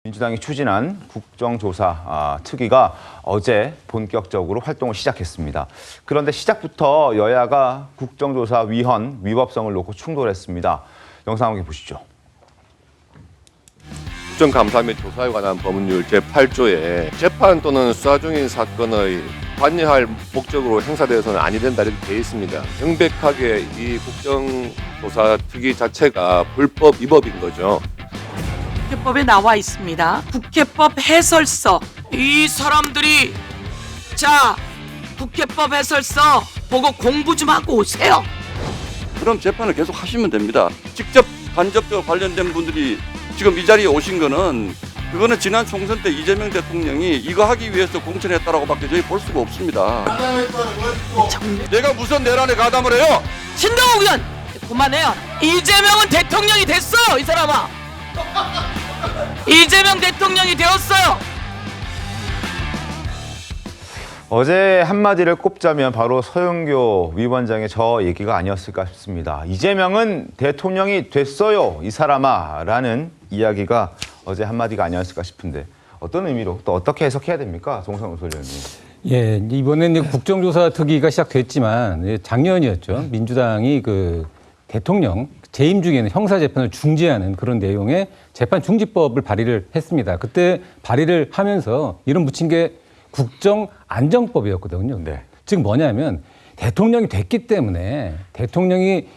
민주당이 추진한 국정조사 특위가 어제 본격적으로 활동을 시작했습니다. 그런데 시작부터 여야가 국정조사 위헌, 위법성을 놓고 충돌했습니다. 영상 함께 보시죠. 국정감사 및 조사에 관한 법률 제8조에 재판 또는 수사 중인 사건의 관여할 목적으로 행사되어서는 아니 된다 이렇게 되어 있습니다. 명백하게 이 국정조사 특위 자체가 불법 위법인 거죠. 국회법에 나와 있습니다. 국회법 해설서. 이 사람들이 자 국회법 해설서 보고 공부 좀 하고 오세요. 그럼 재판을 계속 하시면 됩니다. 직접 간접적으로 관련된 분들이 지금 이 자리에 오신 거는 그거는 지난 총선 때 이재명 대통령이 이거 하기 위해서 공천했다라고밖에 저희 볼 수가 없습니다. 내가 무슨 내란에 가담을 해요? 신동욱 의원 그만해요. 이재명은 대통령이 됐어요. 이 사람아. 이재명 대통령이 되었어요. 어제 한마디를 꼽자면 바로 서영교 위원장의 저 얘기가 아니었을까 싶습니다. 이재명은 대통령이 됐어요, 이 사람아 라는 이야기가 어제 한마디가 아니었을까 싶은데 어떤 의미로 또 어떻게 해석해야 됩니까? 송상훈 소장님. 예, 이번에는 국정조사 특위가 시작됐지만 작년이었죠. 민주당이 그 대통령 재임 중에는 형사재판을 중지하는 그런 내용의 재판중지법을 발의를 했습니다. 그때 발의를 하면서 이름 붙인 게 국정안정법이었거든요. 네. 즉 뭐냐면 대통령이 됐기 때문에 대통령이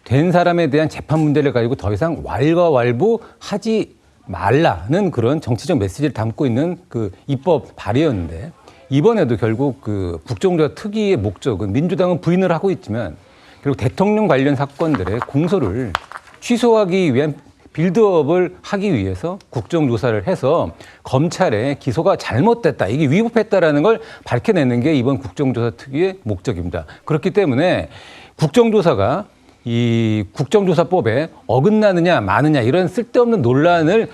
된 사람에 대한 재판 문제를 가지고 더 이상 왈가왈부하지 말라는 그런 정치적 메시지를 담고 있는 그 입법 발의였는데 이번에도 결국 그 국정조사 특위의 목적은 민주당은 부인을 하고 있지만 그리고 대통령 관련 사건들의 공소를 취소하기 위한 빌드업을 하기 위해서 국정조사를 해서 검찰의 기소가 잘못됐다, 이게 위법했다라는 걸 밝혀내는 게 이번 국정조사 특위의 목적입니다. 그렇기 때문에 국정조사가 이 국정조사법에 어긋나느냐 마느냐 이런 쓸데없는 논란을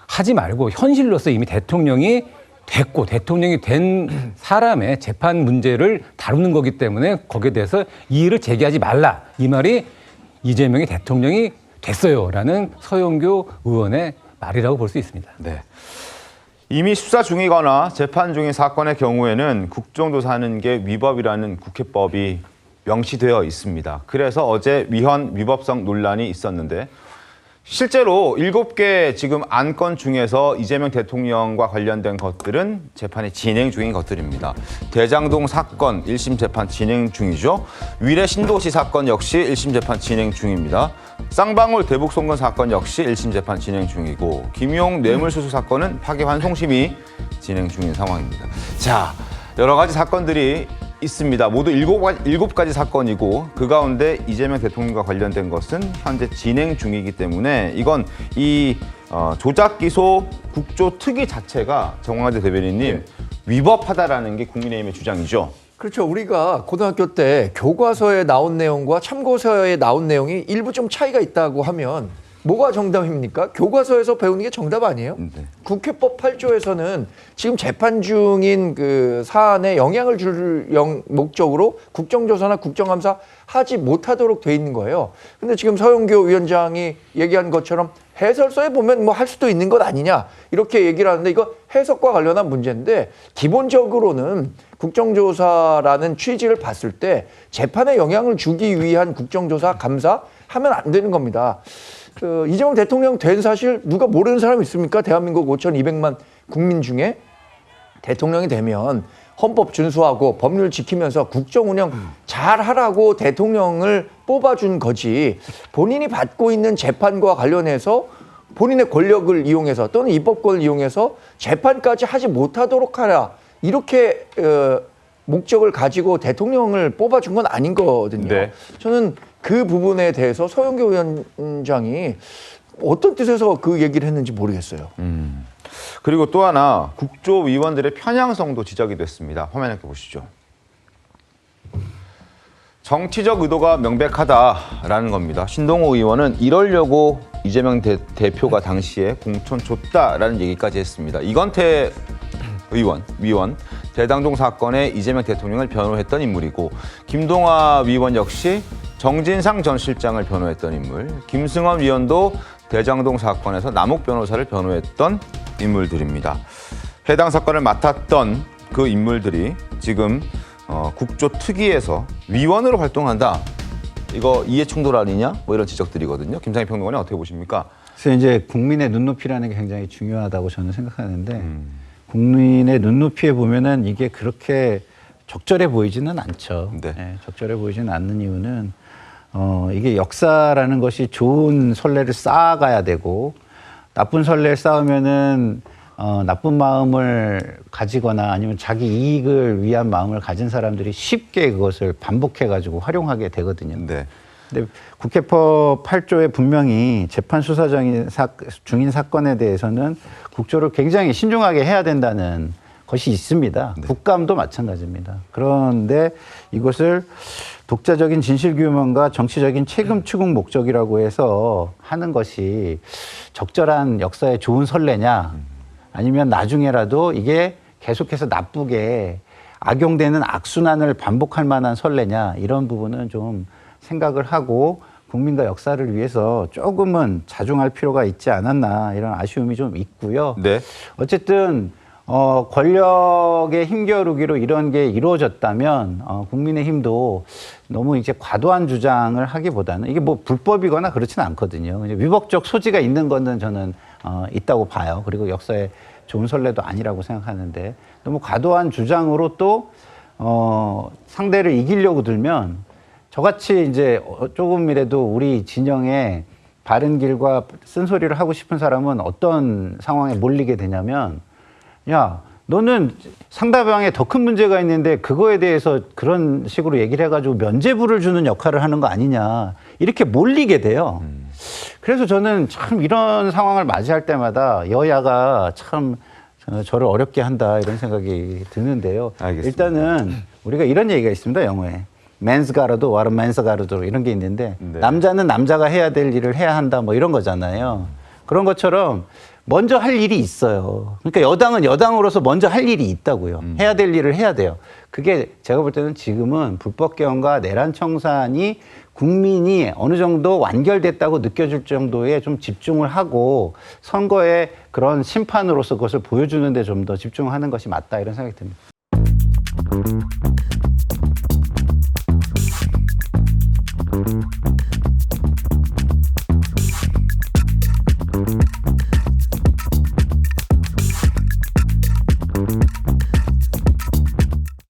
하지 말고 현실로서 이미 대통령이 됐고 대통령이 된 사람의 재판 문제를 다루는 거기 때문에 거기에 대해서 이의를 제기하지 말라. 이 말이 이재명이 대통령이 됐어요라는 서영교 의원의 말이라고 볼 수 있습니다. 네. 이미 수사 중이거나 재판 중인 사건의 경우에는 국정조사하는 게 위법이라는 국회법이 명시되어 있습니다. 그래서 어제 위헌, 위법성 논란이 있었는데 실제로 7개 지금 안건 중에서 이재명 대통령과 관련된 것들은 재판이 진행 중인 것들입니다. 대장동 사건 1심 재판 진행 중이죠. 위례 신도시 사건 역시 1심 재판 진행 중입니다. 쌍방울 대북 송금 사건 역시 1심 재판 진행 중이고 김용 뇌물수수 사건은 파기환송심이 진행 중인 상황입니다. 자, 여러 가지 사건들이 있습니다. 모두 7가지 사건이고 그 가운데 이재명 대통령과 관련된 것은 현재 진행 중이기 때문에 이건 이 조작 기소 국조 특위 자체가 정광재 대변인님 위법하다라는 게 국민의힘의 주장이죠. 그렇죠. 우리가 고등학교 때 교과서에 나온 내용과 참고서에 나온 내용이 일부 좀 차이가 있다고 하면 뭐가 정답입니까? 교과서에서 배우는 게 정답 아니에요? 네. 국회법 8조에서는 지금 재판 중인 그 사안에 영향을 줄 목적으로 국정조사나 국정감사 하지 못하도록 돼 있는 거예요. 근데 지금 서영교 위원장이 얘기한 것처럼 해설서에 보면 뭐 할 수도 있는 것 아니냐 이렇게 얘기를 하는데 이거 해석과 관련한 문제인데 기본적으로는 국정조사라는 취지를 봤을 때 재판에 영향을 주기 위한 국정조사 감사 하면 안 되는 겁니다. 이재명 대통령 된 사실 누가 모르는 사람이 있습니까? 대한민국 5,200만 국민 중에 대통령이 되면 헌법 준수하고 법률 지키면서 국정 운영 잘 하라고 대통령을 뽑아준 거지 본인이 받고 있는 재판과 관련해서 본인의 권력을 이용해서 또는 입법권을 이용해서 재판까지 하지 못하도록 하라 이렇게 목적을 가지고 대통령을 뽑아준 건 아닌 거거든요. 네. 저는 그 부분에 대해서 서영교 위원장이 어떤 뜻에서 그 얘기를 했는지 모르겠어요. 그리고 또 하나 국조위원들의 편향성도 지적이 됐습니다. 화면 함께 보시죠. 정치적 의도가 명백하다라는 겁니다. 신동호 의원은 이러려고 이재명 대표가 당시에 공천 줬다라는 얘기까지 했습니다. 이건태 위원, 대장동 사건에 이재명 대통령을 변호했던 인물이고 김동화 위원 역시 정진상 전 실장을 변호했던 인물, 김승원 위원도 대장동 사건에서 남욱 변호사를 변호했던 인물들입니다. 해당 사건을 맡았던 그 인물들이 지금 국조특위에서 위원으로 활동한다. 이거 이해충돌 아니냐? 뭐 이런 지적들이거든요. 김상희 평론가님 어떻게 보십니까? 그래서 이제 국민의 눈높이라는 게 굉장히 중요하다고 저는 생각하는데 국민의 눈높이에 보면은 이게 그렇게 적절해 보이지는 않죠. 네. 예, 적절해 보이지는 않는 이유는 이게 역사라는 것이 좋은 선례를 쌓아가야 되고 나쁜 선례를 쌓으면은 나쁜 마음을 가지거나 아니면 자기 이익을 위한 마음을 가진 사람들이 쉽게 그것을 반복해가지고 활용하게 되거든요. 네. 근데 국회법 8조에 분명히 재판 수사 중인 사건에 대해서는 국조를 굉장히 신중하게 해야 된다는 것이 있습니다. 네. 국감도 마찬가지입니다. 그런데 이것을 독자적인 진실규명과 정치적인 책임 추궁 목적이라고 해서 하는 것이 적절한 역사에 좋은 선례냐 아니면 나중에라도 이게 계속해서 나쁘게 악용되는 악순환을 반복할 만한 선례냐 이런 부분은 좀 생각을 하고 국민과 역사를 위해서 조금은 자중할 필요가 있지 않았나 이런 아쉬움이 좀 있고요. 네. 어쨌든 권력의 힘겨루기로 이런 게 이루어졌다면 국민의힘도 너무 이제 과도한 주장을 하기보다는 이게 뭐 불법이거나 그렇지는 않거든요. 위법적 소지가 있는 거는 저는 있다고 봐요. 그리고 역사에 좋은 선례도 아니라고 생각하는데 너무 과도한 주장으로 또 상대를 이기려고 들면 저같이 이제 조금이라도 우리 진영에 바른 길과 쓴소리를 하고 싶은 사람은 어떤 상황에 몰리게 되냐면 야, 너는 상대방에 더 큰 문제가 있는데 그거에 대해서 그런 식으로 얘기를 해가지고 면죄부를 주는 역할을 하는 거 아니냐 이렇게 몰리게 돼요. 그래서 저는 참 이런 상황을 맞이할 때마다 여야가 참 저를 어렵게 한다 이런 생각이 드는데요. 알겠습니다. 일단은 우리가 이런 얘기가 있습니다. 영어에. 맨스 가르도 와르 맨스 가르도 이런 게 있는데 네. 남자는 남자가 해야 될 일을 해야 한다 뭐 이런 거잖아요. 그런 것처럼 먼저 할 일이 있어요. 그러니까 여당은 여당으로서 먼저 할 일이 있다고요. 해야 될 일을 해야 돼요. 그게 제가 볼 때는 지금은 불법 개헌과 내란 청산이 국민이 어느 정도 완결됐다고 느껴질 정도에 좀 집중을 하고 선거의 그런 심판으로서 그것을 보여주는 데 좀 더 집중하는 것이 맞다 이런 생각이 듭니다.